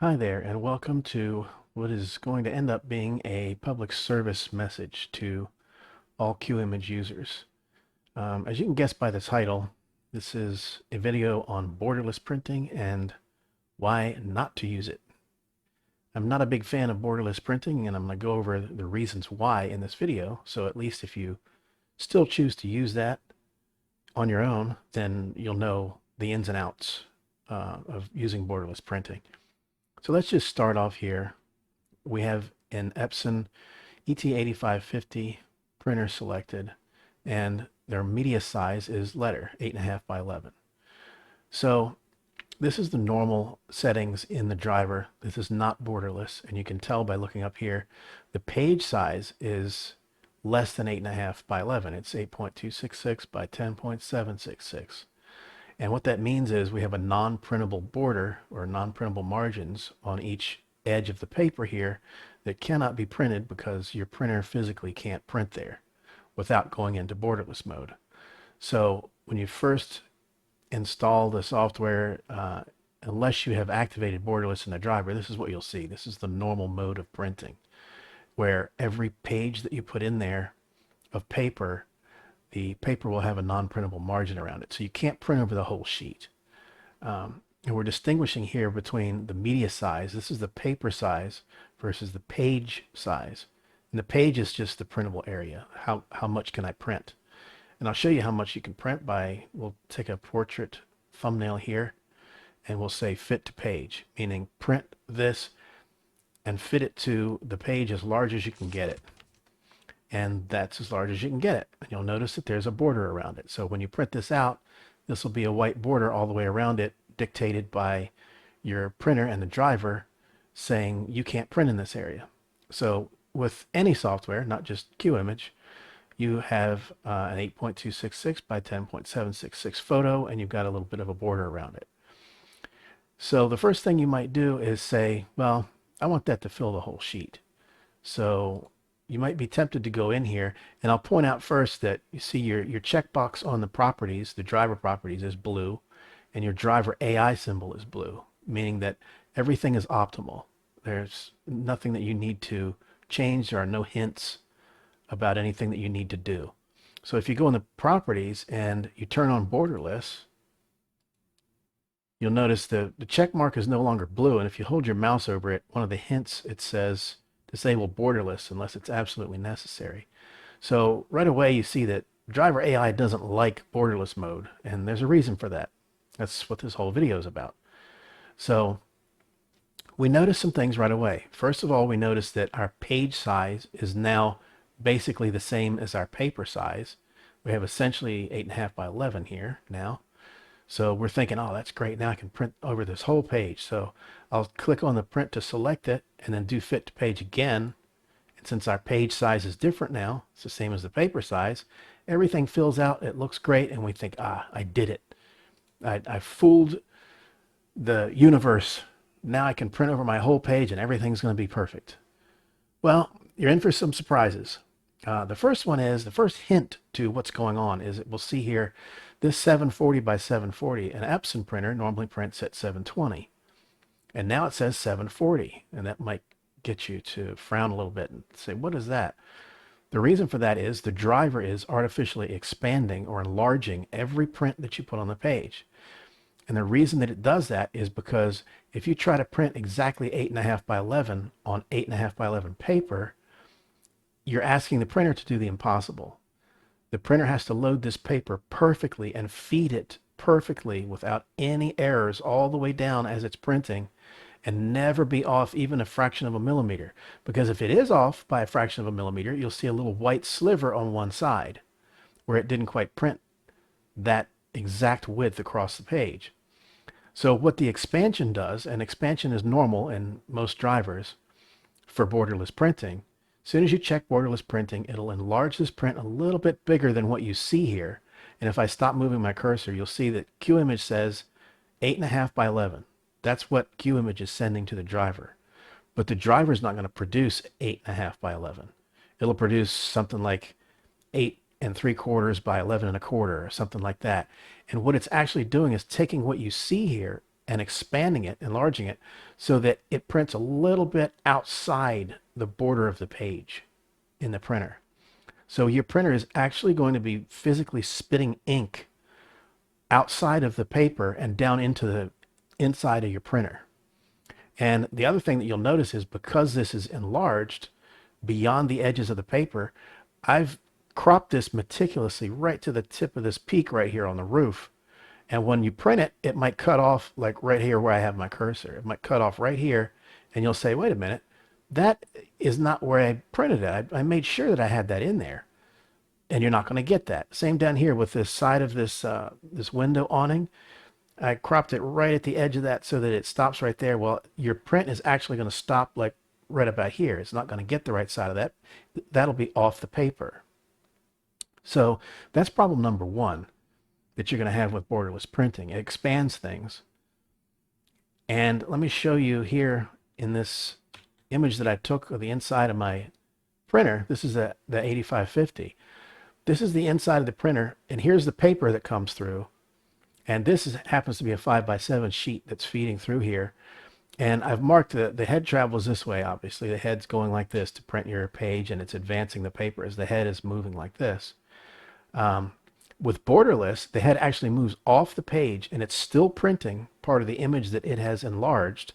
Hi there, and welcome to what is going to end up being a public service message to all Qimage users. As you can guess by the title, this is a video on borderless printing and why not to use it. I'm not a big fan of borderless printing, and I'm going to go over the reasons why in this video, so at least if you still choose to use that on your own, then you'll know the ins and outs of using borderless printing. So let's just start off here. We have an Epson ET8550 printer selected, and their media size is letter, 8.5 by 11. So this is the normal settings in the driver. This is not borderless, and you can tell by looking up here, the page size is less than 8.5 by 11. It's 8.266 by 10.766. And what that means is we have a non-printable border or non-printable margins on each edge of the paper here that cannot be printed because your printer physically can't print there without going into borderless mode. So when you first install the software, unless you have activated borderless in the driver, this is what you'll see. This is the normal mode of printing, where every page that you put in there of paper, the paper will have a non-printable margin around it. So you can't print over the whole sheet. And we're distinguishing here between the media size. This is the paper size versus the page size. And the page is just the printable area. How much can I print? And I'll show you how much you can print by, we'll take a portrait thumbnail here and we'll say fit to page, meaning print this and fit it to the page as large as you can get it. And that's as large as you can get it. And you'll notice that there's a border around it. So when you print this out, this will be a white border all the way around it, dictated by your printer and the driver saying you can't print in this area. So with any software, not just Qimage, you have an 8.266 by 10.766 photo, and you've got a little bit of a border around it. So the first thing you might do is say, well, I want that to fill the whole sheet. So you might be tempted to go in here, and I'll point out first that you see your checkbox on the properties, the driver properties, is blue, and your driver AI symbol is blue, meaning that everything is optimal. There's nothing that you need to change. There are no hints about anything that you need to do. So if you go in the properties and you turn on borderless, you'll notice the check mark is no longer blue, and if you hold your mouse over it, one of the hints, it says disable borderless unless it's absolutely necessary. So right away you see that driver AI doesn't like borderless mode, and there's a reason for that. That's what this whole video is about. So we notice some things right away. First of all, we notice that our page size is now basically the same as our paper size. We have essentially 8.5 by 11 here now. So we're thinking, oh, that's great. Now I can print over this whole page. So I'll click on the print to select it and then do fit to page again. And since our page size is different now, it's the same as the paper size, everything fills out. It looks great. And we think, I did it. I fooled the universe. Now I can print over my whole page and everything's going to be perfect. Well, you're in for some surprises. The first one is, the first hint to what's going on is we'll see here, this 740 by 740, an Epson printer normally prints at 720. And now it says 740. And that might get you to frown a little bit and say, what is that? The reason for that is the driver is artificially expanding or enlarging every print that you put on the page. And the reason that it does that is because if you try to print exactly 8.5 by 11 on 8.5 by 11 paper, you're asking the printer to do the impossible. The printer has to load this paper perfectly and feed it perfectly without any errors all the way down as it's printing, and never be off even a fraction of a millimeter. Because if it is off by a fraction of a millimeter, you'll see a little white sliver on one side where it didn't quite print that exact width across the page. So what the expansion does, and expansion is normal in most drivers for borderless printing, as soon as you check borderless printing, it'll enlarge this print a little bit bigger than what you see here. And if I stop moving my cursor, you'll see that Qimage says 8.5 by 11. That's what Qimage is sending to the driver. But the driver is not going to produce 8.5 by 11. It'll produce something like 8 3/4 by 11 1/4 or something like that. And what it's actually doing is taking what you see here and expanding it, enlarging it, so that it prints a little bit outside the border of the page in the printer. So your printer is actually going to be physically spitting ink outside of the paper and down into the inside of your printer. And the other thing that you'll notice is because this is enlarged beyond the edges of the paper, I've cropped this meticulously right to the tip of this peak right here on the roof. And when you print it, it might cut off like right here where I have my cursor. It might cut off right here, and you'll say, wait a minute, that is not where I printed it. I made sure that I had that in there. And you're not going to get that. Same down here with this side of this this window awning. I cropped it right at the edge of that so that it stops right there. Well, your print is actually going to stop like right about here. It's not going to get the right side of that. That'll be off the paper. So that's problem number one that you're going to have with borderless printing. It expands things. And let me show you here in this image that I took of the inside of my printer. This is the 8550. This is the inside of the printer, and here's the paper that comes through. And this happens to be a 5x7 sheet that's feeding through here. And I've marked the head travels this way, obviously. The head's going like this to print your page, and it's advancing the paper as the head is moving like this. With Borderless, the head actually moves off the page, and it's still printing part of the image that it has enlarged.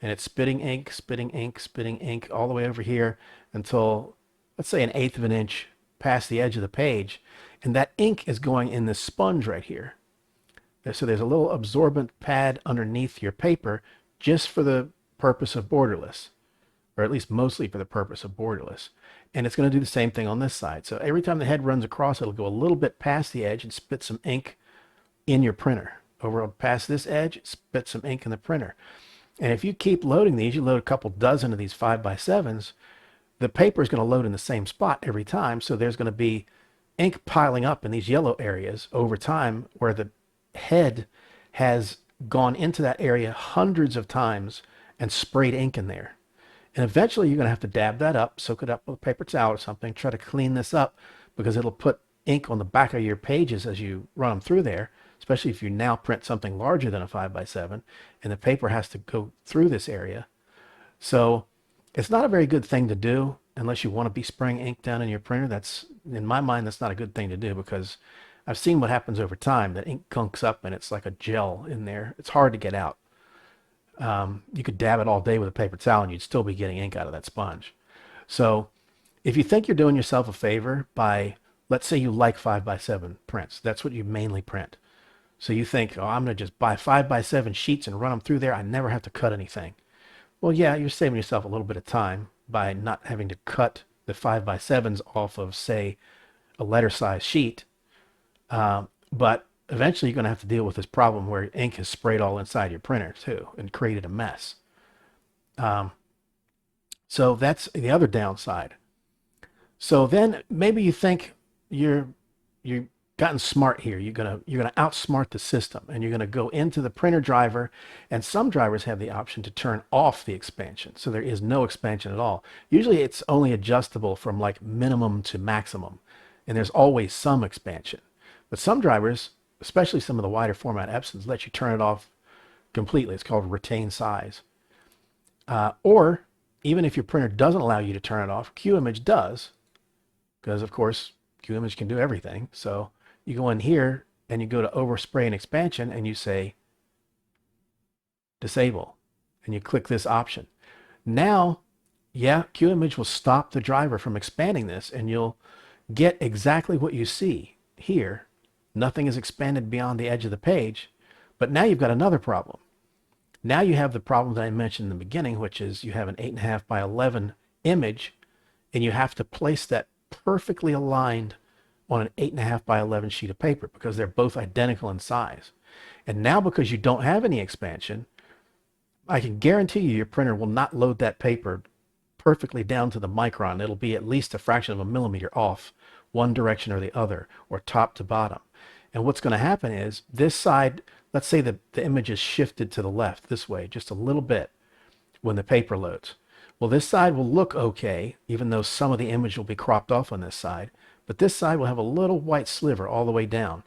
And it's spitting ink, spitting ink, spitting ink all the way over here until, let's say, 1/8 of an inch past the edge of the page, and that ink is going in this sponge right here. So there's a little absorbent pad underneath your paper just for the purpose of Borderless, or at least mostly for the purpose of Borderless. And it's going to do the same thing on this side. So every time the head runs across, it'll go a little bit past the edge and spit some ink in your printer. Over past this edge, spit some ink in the printer. And if you keep loading these, you load a couple dozen of these 5x7s, the paper is going to load in the same spot every time. So there's going to be ink piling up in these yellow areas over time where the head has gone into that area hundreds of times and sprayed ink in there. And eventually you're going to have to dab that up, soak it up with a paper towel or something, try to clean this up because it'll put ink on the back of your pages as you run them through there, especially if you now print something larger than a 5x7 and the paper has to go through this area. So it's not a very good thing to do unless you want to be spraying ink down in your printer. That's, in my mind, that's not a good thing to do because I've seen what happens over time. That ink gunks up and it's like a gel in there. It's hard to get out. You could dab it all day with a paper towel and you'd still be getting ink out of that sponge. So if you think you're doing yourself a favor by, let's say you like 5x7 prints, that's what you mainly print. So you think, oh, I'm going to just buy 5x7 sheets and run them through there. I never have to cut anything. Well, yeah, you're saving yourself a little bit of time by not having to cut the 5x7s off of, say, a letter size sheet. But eventually you're going to have to deal with this problem where ink is sprayed all inside your printer too and created a mess. So that's the other downside. So then maybe you think you've gotten smart here. You're gonna outsmart the system and you're gonna go into the printer driver, and some drivers have the option to turn off the expansion. So there is no expansion at all. Usually it's only adjustable from like minimum to maximum, and there's always some expansion. But some drivers, especially some of the wider format Epsons, let you turn it off completely. It's called retain size. Or even if your printer doesn't allow you to turn it off, Qimage does, because of course Qimage can do everything. So you go in here and you go to overspray and expansion and you say disable and you click this option. Now, yeah, Qimage will stop the driver from expanding this and you'll get exactly what you see here. Nothing is expanded beyond the edge of the page, but now you've got another problem. Now you have the problem that I mentioned in the beginning, which is you have an 8.5x11 image and you have to place that perfectly aligned on an 8.5x11 sheet of paper because they're both identical in size. And now because you don't have any expansion, I can guarantee you your printer will not load that paper perfectly down to the micron. It'll be at least a fraction of a millimeter off one direction or the other, or top to bottom. And what's going to happen is this side, let's say the image is shifted to the left this way just a little bit when the paper loads. Well, this side will look okay, even though some of the image will be cropped off on this side, but this side will have a little white sliver all the way down.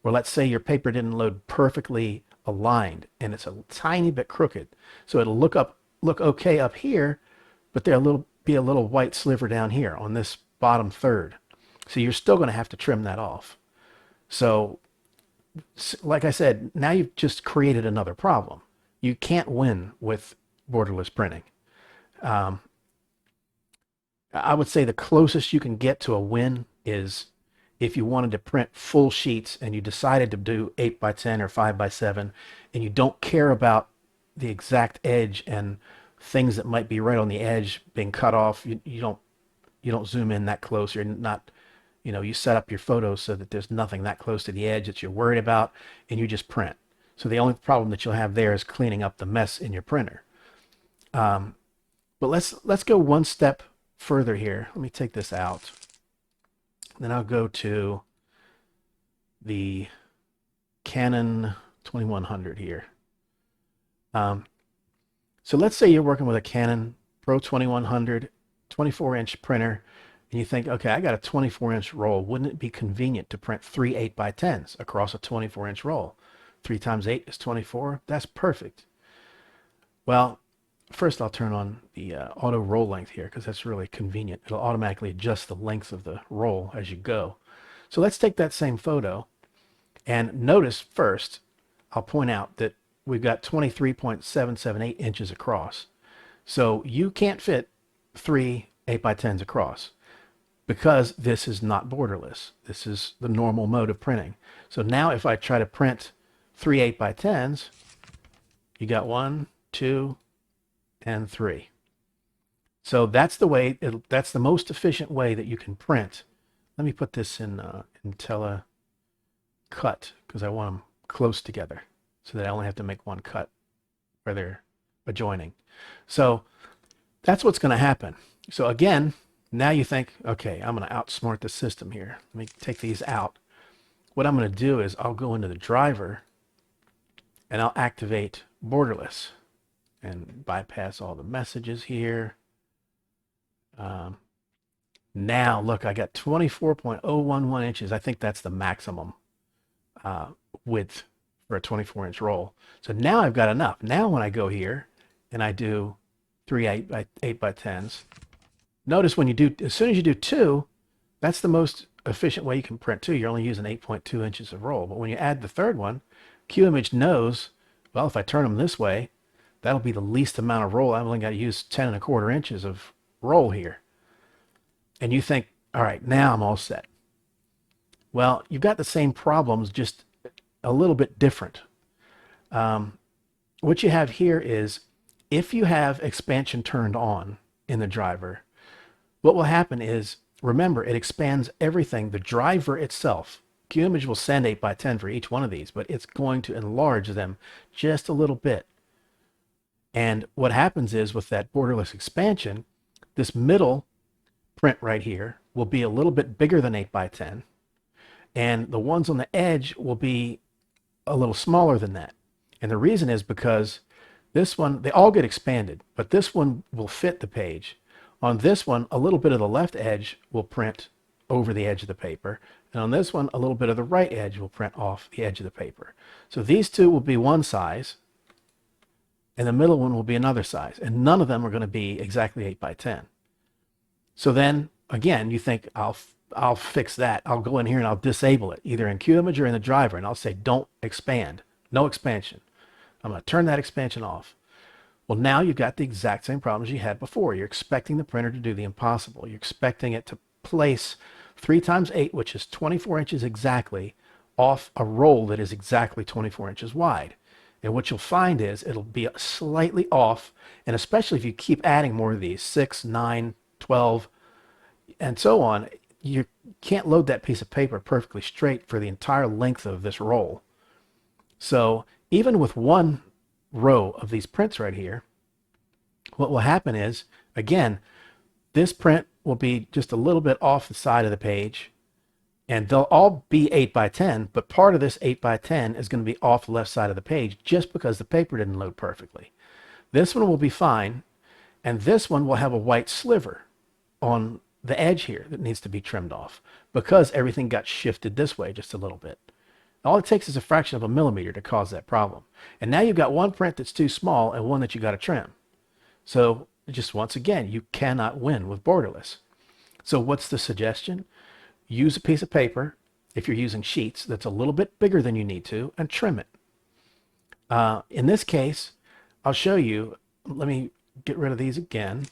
Or let's say your paper didn't load perfectly aligned and it's a tiny bit crooked. So it'll look okay up here, but there'll be a little white sliver down here on this bottom third. So you're still going to have to trim that off. So like I said, now you've just created another problem. You can't win with borderless printing. Um, I would say the closest you can get to a win is if you wanted to print full sheets and you decided to do 8 by 10 or 5 by 7 and you don't care about the exact edge and things that might be right on the edge being cut off. You don't zoom in that close. You're not, you set up your photos so that there's nothing that close to the edge that you're worried about, and you just print. So the only problem that you'll have there is cleaning up the mess in your printer. But let's go one step further here. Let me take this out. Then I'll go to the Canon 2100 here. So let's say you're working with a Canon Pro 2100 24-inch printer, and you think, okay, I got a 24-inch roll. Wouldn't it be convenient to print 3 8 by 10s across a 24-inch roll? 3 times 8 is 24. That's perfect. Well, first I'll turn on the auto roll length here because that's really convenient. It'll automatically adjust the length of the roll as you go. So let's take that same photo, and notice first, I'll point out that we've got 23.778 inches across. So you can't fit 3 8 by 10s across because this is not borderless. This is the normal mode of printing. So now if I try to print 3 8 by 10s, you got 1, 2, and 3. So that's the way, that's the most efficient way that you can print. Let me put this in telecut because I want them close together so that I only have to make one cut where they're adjoining. So that's what's going to happen. So again, now you think, okay, I'm going to outsmart the system here. Let me take these out. What I'm going to do is I'll go into the driver and I'll activate Borderless and bypass all the messages here. Now look, I got 24.011 inches. I think that's the maximum width for a 24-inch roll. So now I've got enough. Now when I go here and I do 3 8 by 10s, notice when you do, as soon as you do 2, that's the most efficient way you can print 2. You're only using 8.2 inches of roll. But when you add the third one, Qimage knows, well, if I turn them this way, that'll be the least amount of roll. I've only got to use 10.25 inches of roll here. And you think, all right, now I'm all set. Well, you've got the same problems, just a little bit different. What you have here is, if you have expansion turned on in the driver, what will happen is, remember, it expands everything. The driver itself, Qimage will send 8 by 10 for each one of these, but it's going to enlarge them just a little bit. And what happens is, with that borderless expansion, this middle print right here will be a little bit bigger than 8 by 10, and the ones on the edge will be a little smaller than that. And the reason is because this one, they all get expanded, but this one will fit the page. On this one, a little bit of the left edge will print over the edge of the paper, and on this one, a little bit of the right edge will print off the edge of the paper. So these two will be one size, and the middle one will be another size, and none of them are going to be exactly 8 by 10. So then, again, you think, I'll fix that. I'll go in here and I'll disable it, either in Qimage or in the driver, and I'll say, don't expand. No expansion. I'm going to turn that expansion off. Well, now you've got the exact same problems you had before. You're expecting the printer to do the impossible. You're expecting it to place 3 times 8, which is 24 inches exactly, off a roll that is exactly 24 inches wide. And what you'll find is it'll be slightly off, and especially if you keep adding more of these, 6, 9, 12, and so on, you can't load that piece of paper perfectly straight for the entire length of this roll. So even with one row of these prints right here, what will happen is, again, this print will be just a little bit off the side of the page, and they'll all be 8 by 10, but part of this 8 by 10 is going to be off the left side of the page just because the paper didn't load perfectly. This one will be fine, and this one will have a white sliver on the edge here that needs to be trimmed off because everything got shifted this way just a little bit. All it takes is a fraction of a millimeter to cause that problem. And now you've got one print that's too small and one that you got to trim. So just once again, you cannot win with Borderless. So what's the suggestion? Use a piece of paper, if you're using sheets, that's a little bit bigger than you need to, and trim it. In this case, I'll show you. Let me get rid of these again,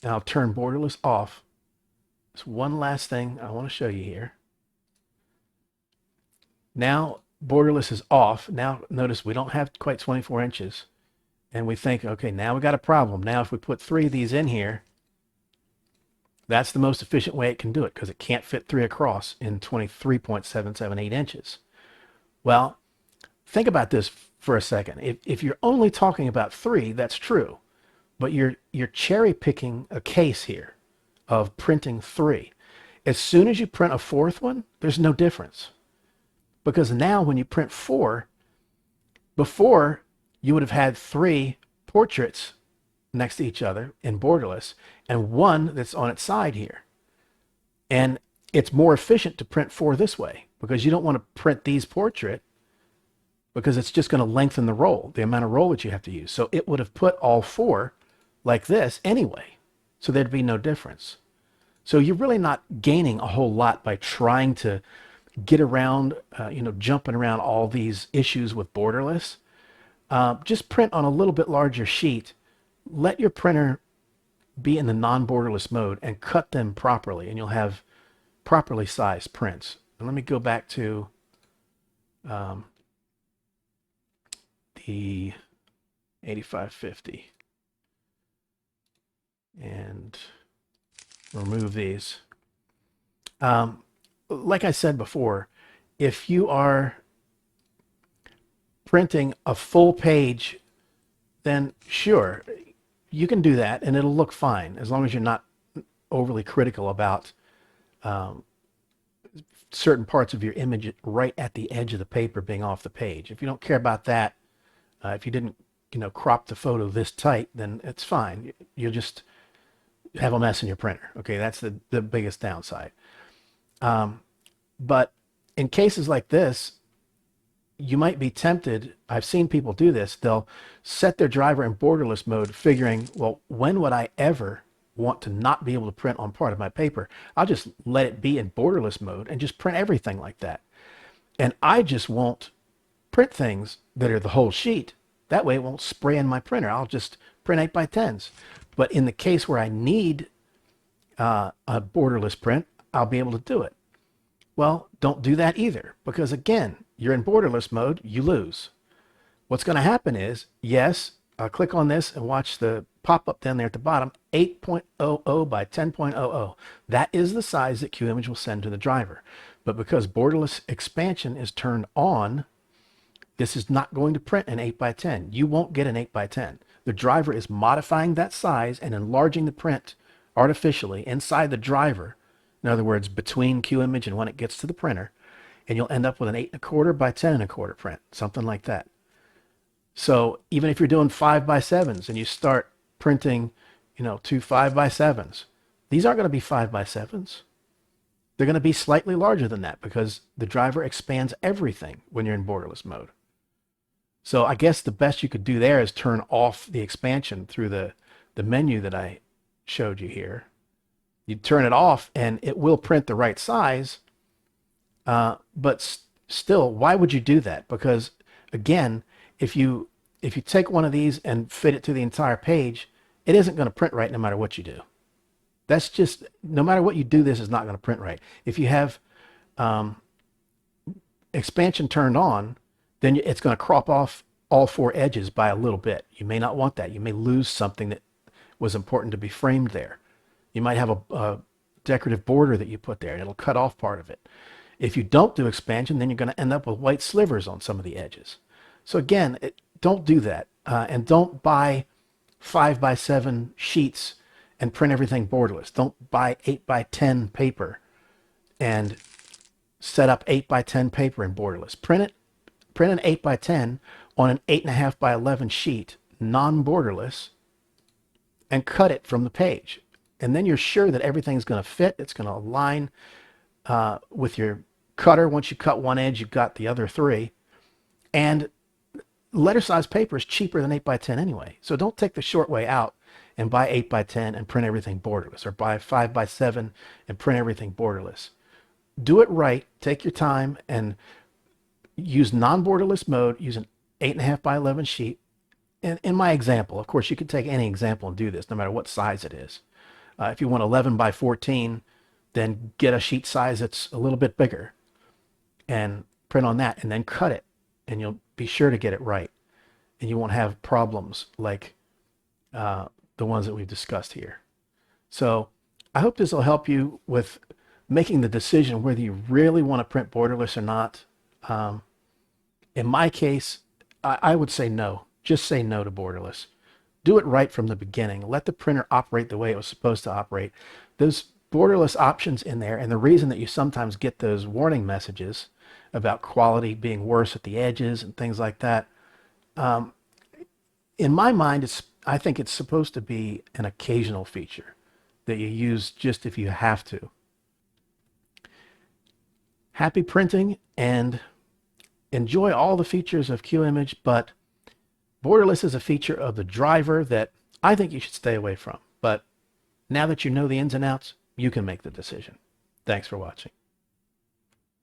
and I'll turn Borderless off. There's one last thing I want to show you here. Now Borderless is off. Now notice we don't have quite 24 inches. And we think, okay, now we got a problem. Now if we put 3 of these in here, that's the most efficient way it can do it, because it can't fit 3 across in 23.778 inches. Well, think about this for a second. If you're only talking about 3, that's true. But you're cherry picking a case here of printing 3. As soon as you print a 4th one, there's no difference. Because now when you print 4, before you would have had 3 portraits next to each other in Borderless and 1 that's on its side here. And it's more efficient to print 4 this way, because you don't want to print these portrait, because it's just going to lengthen the roll, the amount of roll that you have to use. So it would have put all 4 like this anyway, so there'd be no difference. So you're really not gaining a whole lot by trying to get around, jumping around all these issues with Borderless. Just print on a little bit larger sheet. Let your printer be in the non-borderless mode and cut them properly, and you'll have properly sized prints. And let me go back to the 8550 and remove these. Like I said before, if you are printing a full page, then sure, you can do that and it'll look fine, as long as you're not overly critical about certain parts of your image right at the edge of the paper being off the page. If you don't care about that, if you didn't crop the photo this tight, then it's fine. You'll just have a mess in your printer. Okay, that's the biggest downside. But in cases like this, you might be tempted. I've seen people do this. They'll set their driver in Borderless mode, figuring, well, when would I ever want to not be able to print on part of my paper? I'll just let it be in Borderless mode and just print everything like that. And I just won't print things that are the whole sheet. That way it won't spray in my printer. I'll just print 8x10s. But in the case where I need a Borderless print, I'll be able to do it. Well, don't do that either, because again, you're in Borderless mode, you lose. What's going to happen is, yes, I'll click on this and watch the pop-up down there at the bottom, 8.00 by 10.00. That is the size that Qimage will send to the driver. But because Borderless expansion is turned on, this is not going to print an 8x10. You won't get an 8x10. The driver is modifying that size and enlarging the print artificially inside the driver. In other words, between Qimage and when it gets to the printer, and you'll end up with an 8.25 by 10.25 print, something like that. So even if you're doing 5x7s and you start printing, 2 5x7s, these aren't going to be 5x7s. They're going to be slightly larger than that, because the driver expands everything when you're in Borderless mode. So I guess the best you could do there is turn off the expansion through the menu that I showed you here. You turn it off and it will print the right size, but still, why would you do that? Because again, if you take one of these and fit it to the entire page, it isn't going to print right no matter what you do. That's just, no matter what you do, this is not going to print right. If you have expansion turned on, then it's going to crop off all 4 edges by a little bit. You may not want that. You may lose something that was important to be framed there. You might have a decorative border that you put there, and it'll cut off part of it. If you don't do expansion, then you're going to end up with white slivers on some of the edges. So again, don't do that. And don't buy 5x7 sheets and print everything Borderless. Don't buy 8x10 paper and set up 8x10 paper in Borderless. Print an 8x10 on an 8.5 by 11 sheet, non-Borderless, and cut it from the page. And then you're sure that everything's going to fit. It's going to align with your cutter, once you cut one edge, you've got the other three. And letter size paper is cheaper than 8x10 anyway. So don't take the short way out and buy 8x10 and print everything borderless, or buy 5x7 and print everything borderless. Do it right. Take your time and use non-borderless mode. Use an 8.5x11 sheet. And in my example, of course, you could take any example and do this, no matter what size it is. If you want 11x14, then get a sheet size that's a little bit bigger and print on that, and then cut it. And you'll be sure to get it right. And you won't have problems like the ones that we've discussed here. So I hope this will help you with making the decision whether you really want to print borderless or not. In my case, I would say no. Just say no to borderless. Do it right from the beginning. Let the printer operate the way it was supposed to operate. Those borderless options in there, and the reason that you sometimes get those warning messages about quality being worse at the edges and things like that, in my mind, I think it's supposed to be an occasional feature that you use just if you have to. Happy printing and enjoy all the features of Qimage, but borderless is a feature of the driver that I think you should stay away from. But now that you know the ins and outs, you can make the decision. Thanks for watching.